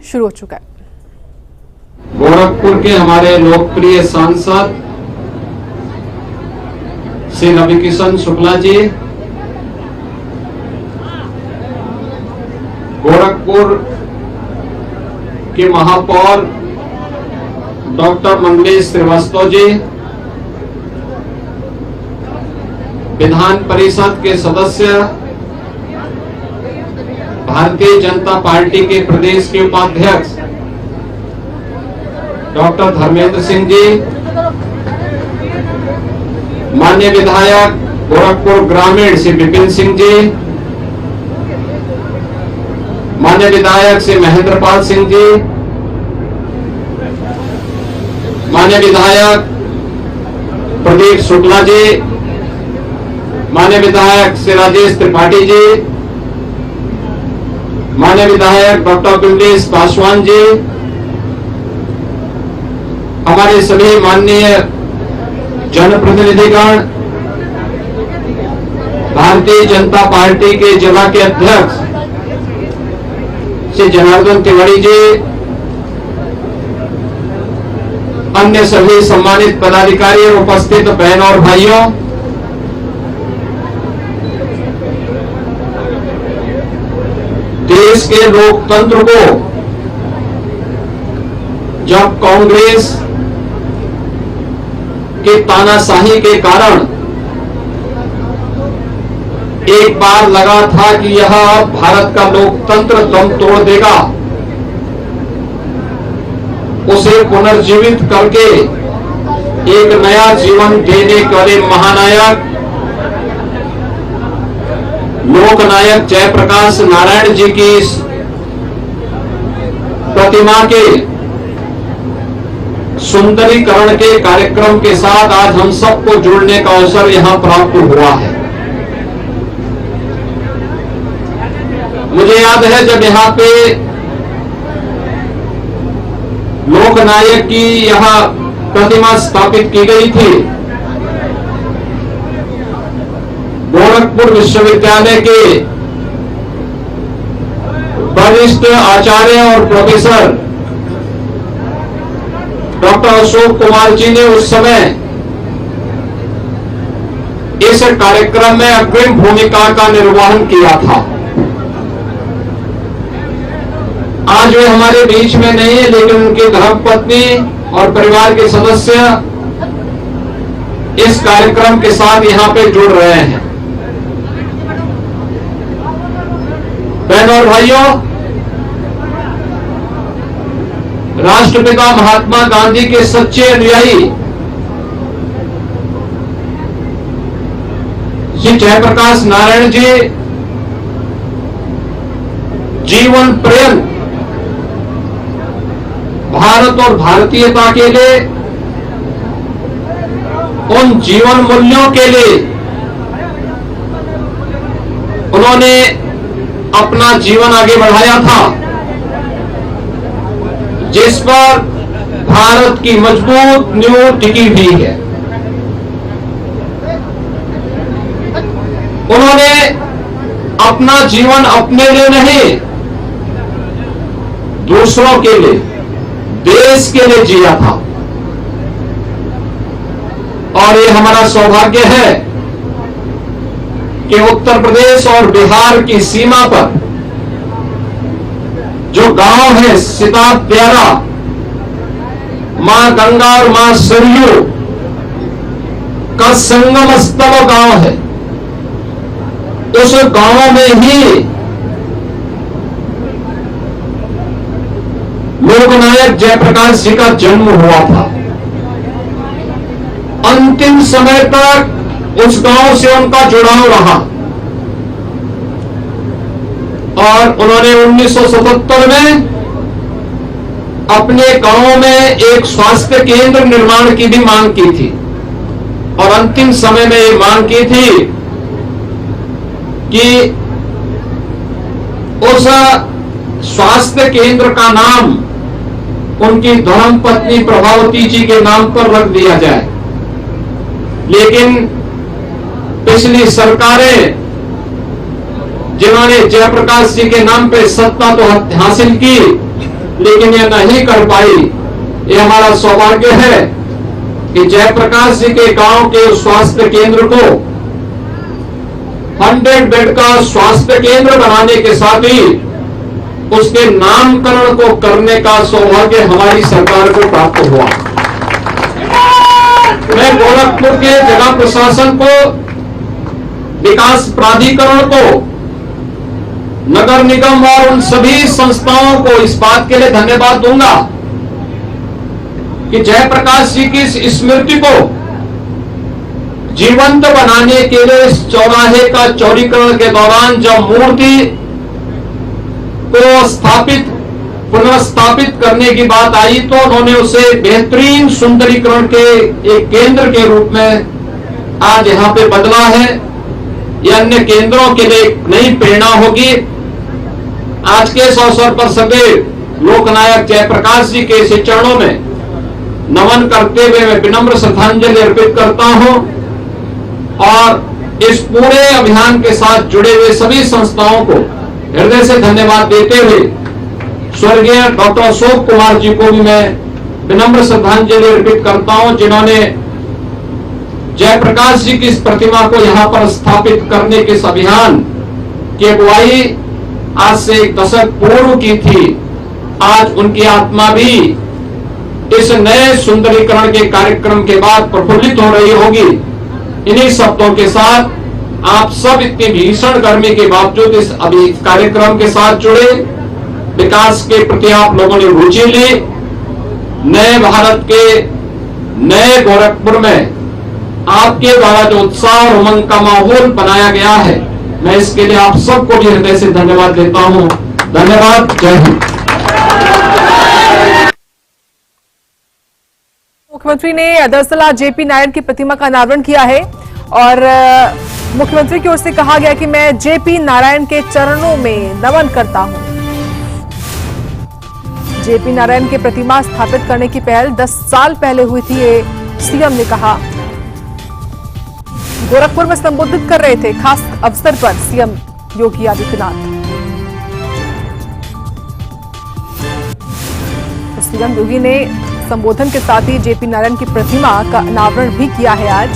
शुरू हो चुका है। गोरखपुर के हमारे लोकप्रिय सांसद श्री रविकिशन शुक्ला जी, गोरखपुर के महापौर डॉक्टर मंगलेश श्रीवास्तव जी, विधान परिषद के सदस्य, भारतीय जनता पार्टी के प्रदेश के उपाध्यक्ष डॉक्टर धर्मेंद्र सिंह जी, माननीय विधायक गोरखपुर ग्रामीण श्री विपिन सिंह जी, माननीय विधायक श्री महेंद्रपाल सिंह जी, माननीय विधायक प्रदीप शुक्ला जी, माननीय विधायक श्री राजेश त्रिपाठी जी, माननीय विधायक डॉक्टर बिमलेश पासवान जी, हमारे सभी माननीय जनप्रतिनिधिगण, भारतीय जनता पार्टी के जिला के अध्यक्ष श्री जनार्दन तिवारी जी, अन्य सभी सम्मानित पदाधिकारी और उपस्थित बहनों और भाइयों, देश के लोकतंत्र को जब कांग्रेस के तानाशाही के कारण एक बार लगा था कि यह भारत का लोकतंत्र दम तोड़ देगा, उसे पुनर्जीवित करके एक नया जीवन देने वाले महानायक लोकनायक जयप्रकाश नारायण जी की प्रतिमा के सुंदरीकरण के कार्यक्रम के साथ आज हम सबको जुड़ने का अवसर यहां प्राप्त हुआ है। मुझे याद है जब यहां पे लोकनायक की यहां प्रतिमा स्थापित की गई थी, गोरखपुर विश्वविद्यालय के वरिष्ठ आचार्य और प्रोफेसर डॉक्टर अशोक कुमार जी ने उस समय इस कार्यक्रम में अग्रिम भूमिका का निर्वहन किया था। आज वे हमारे बीच में नहीं है, लेकिन उनकी धर्मपत्नी और परिवार के सदस्य इस कार्यक्रम के साथ यहां पे जुड़ रहे हैं। बहनों और भाइयों, राष्ट्रपिता महात्मा गांधी के सच्चे अनुयायी श्री जयप्रकाश नारायण जी जीवन पर्यंत भारत और भारतीयता के लिए, उन जीवन मूल्यों के लिए उन्होंने अपना जीवन आगे बढ़ाया था, जिस पर भारत की मजबूत नींव टिकी हुई है। उन्होंने अपना जीवन अपने लिए नहीं, दूसरों के लिए, देश के लिए जिया था। और ये हमारा सौभाग्य है कि उत्तर प्रदेश और बिहार की सीमा पर जो गांव है सिताब प्यारा, मां गंगा और मां सरयू का संगम स्थल गांव है, उस गांव में ही लोकनायक जयप्रकाश जी का जन्म हुआ था। अंतिम समय तक उस गांव से उनका जुड़ाव रहा और उन्होंने 1977 में अपने गांव में एक स्वास्थ्य केंद्र निर्माण की भी मांग की थी और अंतिम समय में ये मांग की थी कि उस स्वास्थ्य केंद्र का नाम उनकी धर्मपत्नी प्रभावती जी के नाम पर रख दिया जाए। लेकिन पिछली सरकारें जिन्होंने जयप्रकाश जी के नाम पे सत्ता तो हासिल की, लेकिन यह नहीं कर पाई। ये हमारा सौभाग्य है कि जयप्रकाश जी के गांव के स्वास्थ्य केंद्र को 100 बेड का स्वास्थ्य केंद्र बनाने के साथ ही उसके नामकरण को करने का सौभाग्य हमारी सरकार को प्राप्त हुआ। मैं गोरखपुर के जिला प्रशासन को, विकास प्राधिकरण को, नगर निगम और उन सभी संस्थाओं को इस बात के लिए धन्यवाद दूंगा कि जयप्रकाश जी की इस स्मृति को जीवंत बनाने के लिए इस चौराहे का चौड़ीकरण के दौरान जब मूर्ति को पुनर्स्थापित करने की बात आई तो उन्होंने उसे बेहतरीन सुंदरीकरण के एक केंद्र के रूप में आज यहां पे बदला है। यह अन्य केंद्रों के लिए एक नई प्रेरणा होगी। आज के इस अवसर पर सभी लोकनायक जयप्रकाश जी के इस चरणों में नमन करते हुए मैं विनम्र श्रद्धांजलि अर्पित करता हूं और इस पूरे अभियान के साथ जुड़े हुए सभी संस्थाओं को हृदय से धन्यवाद देते हुए स्वर्गीय डॉक्टर अशोक कुमार जी को भी मैं विनम्र श्रद्धांजलि अर्पित करता हूं, जिन्होंने जयप्रकाश जी की इस प्रतिमा को यहां पर स्थापित करने के इस अभियान की अगुवाई आज से 1 दशक पूर्व की थी। आज उनकी आत्मा भी इस नए सुंदरीकरण के कार्यक्रम के बाद प्रफुल्लित हो रही होगी। इन्हीं शब्दों के साथ आप सब इतनी भीषण गर्मी के बावजूद इस कार्यक्रम के साथ जुड़े, विकास के प्रति आप लोगों ने रुचि ली। नए भारत के नए गोरखपुर में आपके द्वारा जो उत्साह और उमंग का माहौल बनाया गया है, मैं इसके लिए आप सबको भी हृदय से धन्यवाद देता हूं। धन्यवाद। जय हिंद। मुख्यमंत्री ने दरअसल आज जेपी नारायण की प्रतिमा का अनावरण किया है और मुख्यमंत्री की ओर से कहा गया कि मैं जेपी नारायण के चरणों में नमन करता हूं। जेपी नारायण की प्रतिमा स्थापित करने की पहल 10 साल पहले हुई थी, ये सीएम ने कहा। गोरखपुर में संबोधित कर रहे थे खास अवसर पर सीएम योगी आदित्यनाथ। सीएम योगी ने संबोधन के साथ ही जेपी नारायण की प्रतिमा का अनावरण भी किया है आज।